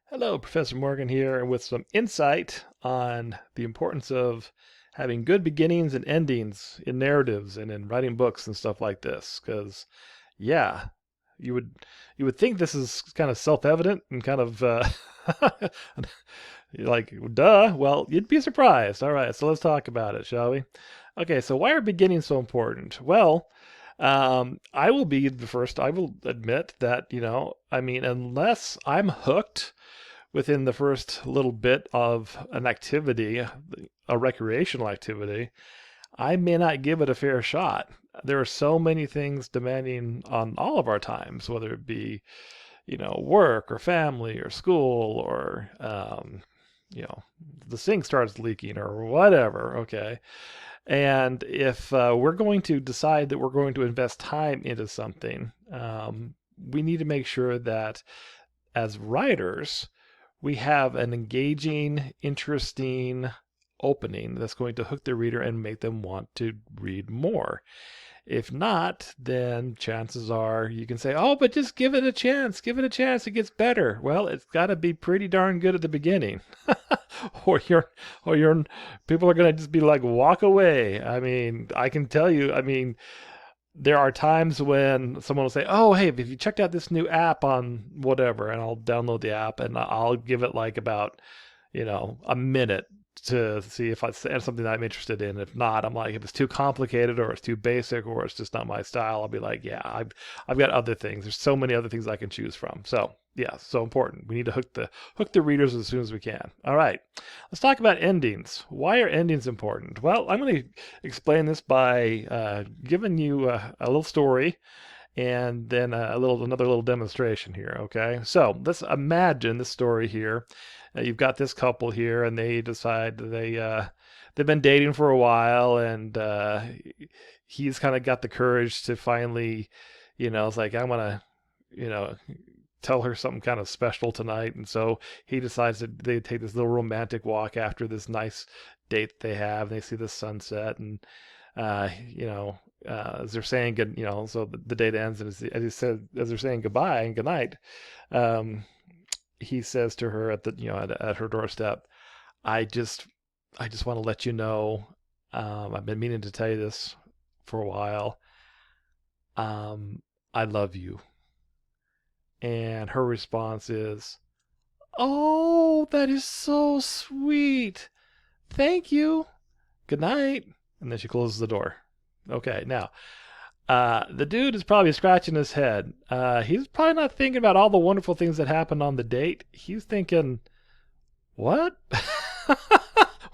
Hello, Professor Morgan here with some insight on the importance of having good beginnings and endings in narratives and in writing books and stuff like this. Because, yeah, you would you would think this is kind of self-evident and kind of like, duh. Well, you'd be surprised. All right, so let's talk about it, shall we? Okay, so why are beginnings so important? Well, I will be the first. I will admit that, I mean, unless I'm hooked within the first little bit of an activity, a recreational activity, I may not give it a fair shot. There are so many things demanding on all of our times, whether it be, work or family or school or, the sink starts leaking or whatever. Okay. And if we're going to decide that we're going to invest time into something, we need to make sure that as writers, we have an engaging, interesting opening that's going to hook the reader and make them want to read more. If not, then chances are you can say, "Oh, but just give it a chance. Give it a chance. It gets better." Well, it's got to be pretty darn good at the beginning, or you're people are gonna just be like, "Walk away." I mean, I can tell you. I mean, there are times when someone will say, "Oh, hey, have you checked out this new app on whatever?" And I'll download the app and I'll give it like about, a minute to see if it's something that I'm interested in. If not, I'm like, if it's too complicated or it's too basic or it's just not my style, I'll be like, yeah, I've got other things. There's so many other things I can choose from. So yeah, so important. We need to hook the readers as soon as we can. All right, let's talk about endings. Why are endings important? Well, I'm going to explain this by giving you a little story and then another little demonstration here. Okay, so let's imagine this story here. You've got this couple here, and they decide they've been dating for a while, and he's kind of got the courage to finally, it's like I'm gonna, you know, tell her something kind of special tonight, and so he decides that they take this little romantic walk after this nice date they have. And they see the sunset, and as they're saying good, so the date ends, and as they're saying goodbye and goodnight, um, he says to her at her doorstep, "I just, I just want to let you know, I've been meaning to tell you this for a while. I love you." And her response is, "Oh, that is so sweet. Thank you. Good night." And then she closes the door. Okay, now the dude is probably scratching his head. He's probably not thinking about all the wonderful things that happened on the date. He's thinking, "What?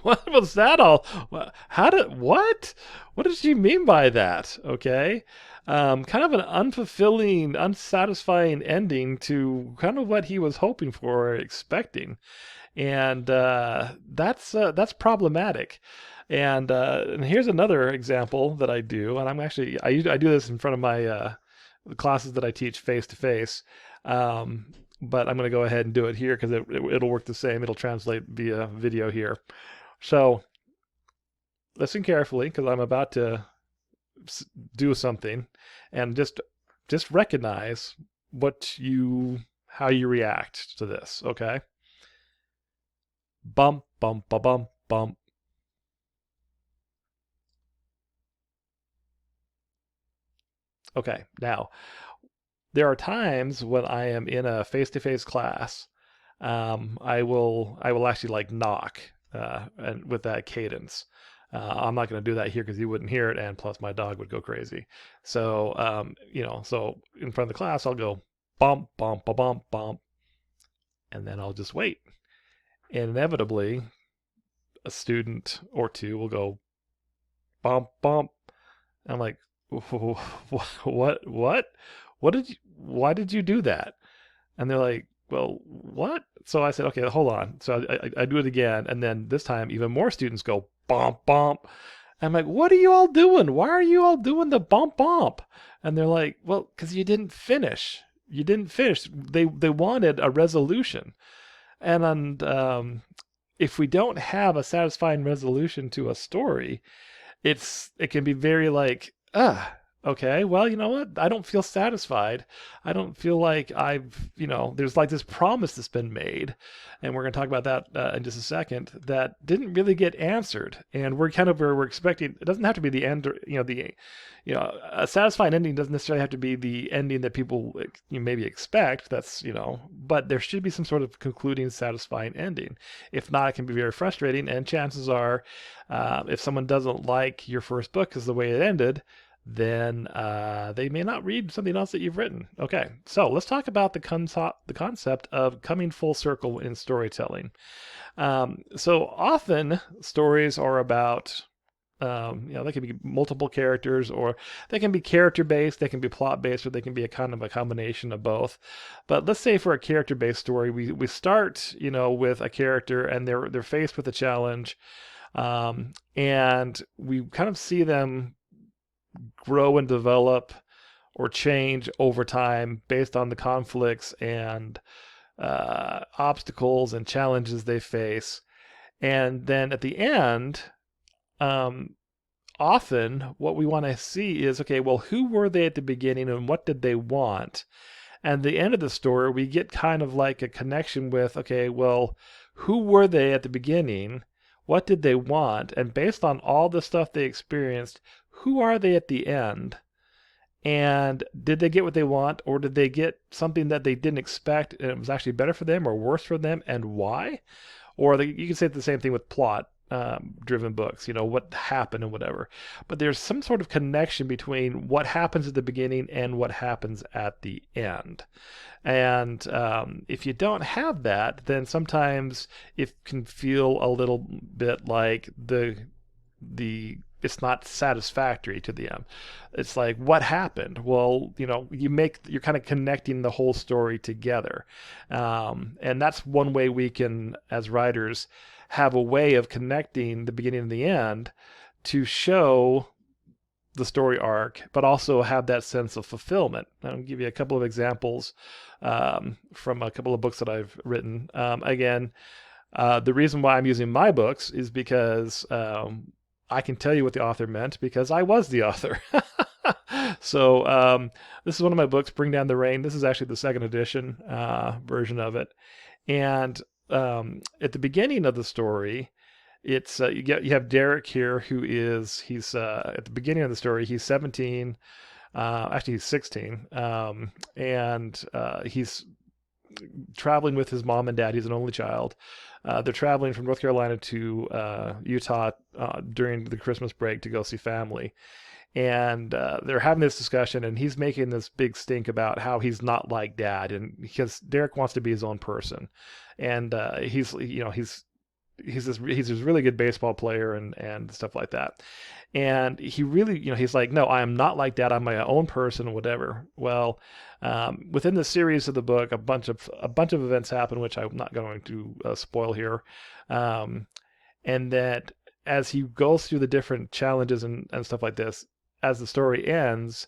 What was that all? How did what? What did she mean by that?" Okay, kind of an unfulfilling, unsatisfying ending to kind of what he was hoping for or expecting, and that's problematic. And here's another example that I do, and I do this in front of my the classes that I teach face to face. But I'm going to go ahead and do it here because it'll work the same. It'll translate via video here. So listen carefully because I'm about to do something, and just recognize how you react to this. Okay. Bump bump ba bump bump. Okay. Now there are times when I am in a face-to-face class. I will actually like knock and with that cadence. I'm not going to do that here because you wouldn't hear it, and plus my dog would go crazy. So so in front of the class, I'll go bump bump ba bump bump, and then I'll just wait. And inevitably, a student or two will go bump bump. I'm like, what? Why did you do that? And they're like, "Well, what?" So I said, "Okay, hold on." So I do it again, and then this time even more students go bump bump. I'm like, "What are you all doing? Why are you all doing the bump bump?" And they're like, "Well, because you didn't finish. You didn't finish. They wanted a resolution, and if we don't have a satisfying resolution to a story, it can be very like, Okay, well, you know what? I don't feel satisfied. I don't feel like there's like this promise that's been made, and we're going to talk about that in just a second, that didn't really get answered. And we're kind of where we're expecting, it doesn't have to be the end, or, a satisfying ending doesn't necessarily have to be the ending that people maybe expect. But there should be some sort of concluding, satisfying ending. If not, it can be very frustrating, and chances are, if someone doesn't like your first book because the way it ended, then they may not read something else that you've written. Okay, so let's talk about the concept of coming full circle in storytelling. So often stories are about, they can be multiple characters, or they can be character based, they can be plot based, or they can be a kind of a combination of both. But let's say for a character based story, we start, with a character and they're faced with a challenge, and we kind of see them grow and develop or change over time based on the conflicts and obstacles and challenges they face. And then at the end, um, often what we want to see is, okay, well, who were they at the beginning and what did they want? And the end of the story, we get kind of like a connection with, okay, well, who were they at the beginning? What did they want? And based on all the stuff they experienced, who are they at the end? And did they get what they want, or did they get something that they didn't expect and it was actually better for them or worse for them, and why? Or you can say the same thing with plot driven books, what happened and whatever. But there's some sort of connection between what happens at the beginning and what happens at the end. And if you don't have that, then sometimes it can feel a little bit like the it's not satisfactory to them. It's like, what happened? Well, you're kind of connecting the whole story together, and that's one way we can, as writers, have a way of connecting the beginning and the end to show the story arc, but also have that sense of fulfillment. I'll give you a couple of examples from a couple of books that I've written. Again, the reason why I'm using my books is because I can tell you what the author meant because I was the author. So this is one of my books, Bring Down the Rain. This is actually the second edition version of it. And at the beginning of the story, it's you have Derek here, he's at the beginning of the story, he's 17. Actually, he's 16, and he's traveling with his mom and dad. He's an only child. They're traveling from North Carolina to Utah during the Christmas break to go see family. And they're having this discussion, and he's making this big stink about how he's not like dad, and because Derek wants to be his own person, and he's this really good baseball player and stuff like that. And he really, he's like, no, I am not like that. I'm my own person, whatever. Well, within the series of the book, a bunch of events happen, which I'm not going to spoil here. And that as he goes through the different challenges and stuff like this, as the story ends,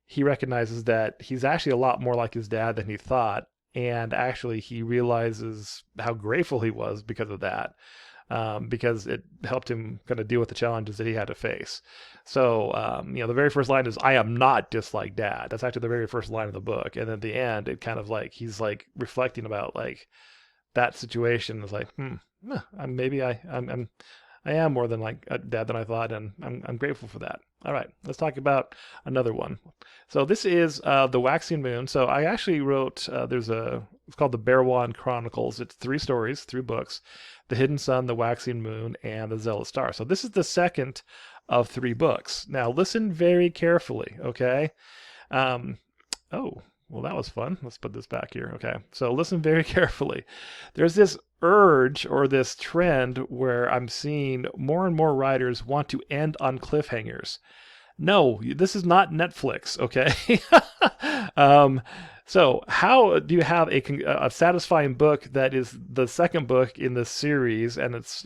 he recognizes that he's actually a lot more like his dad than he thought. And actually, he realizes how grateful he was because of that, because it helped him kind of deal with the challenges that he had to face. So, the very first line is, I am not just like dad. That's actually the very first line of the book. And at the end, it kind of like, he's like reflecting about like that situation. It's like, maybe I am more than like a dad than I thought, and I'm grateful for that. All right, let's talk about another one. So this is The Waxing Moon. So I actually wrote, it's called the Bearwan Chronicles. It's 3 stories, 3 books: The Hidden Sun, The Waxing Moon, and The Zealous Star. So this is the second of 3 books. Now listen very carefully, okay? Oh, well, that was fun. Let's put this back here. Okay, so listen very carefully. There's this urge or this trend where I'm seeing more and more writers want to end on cliffhangers. No, this is not Netflix, okay? So how do you have a satisfying book that is the second book in the series, and it's,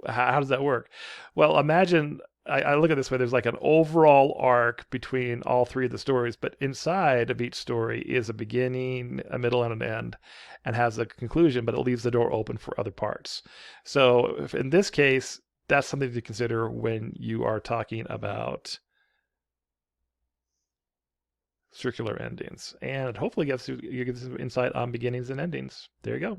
how does that work? Well, imagine, I look at it this way: there's like an overall arc between all 3 of the stories, but inside of each story is a beginning, a middle, and an end, and has a conclusion, but it leaves the door open for other parts. So in this case, that's something to consider when you are talking about circular endings, and it hopefully gives you some insight on beginnings and endings. There you go.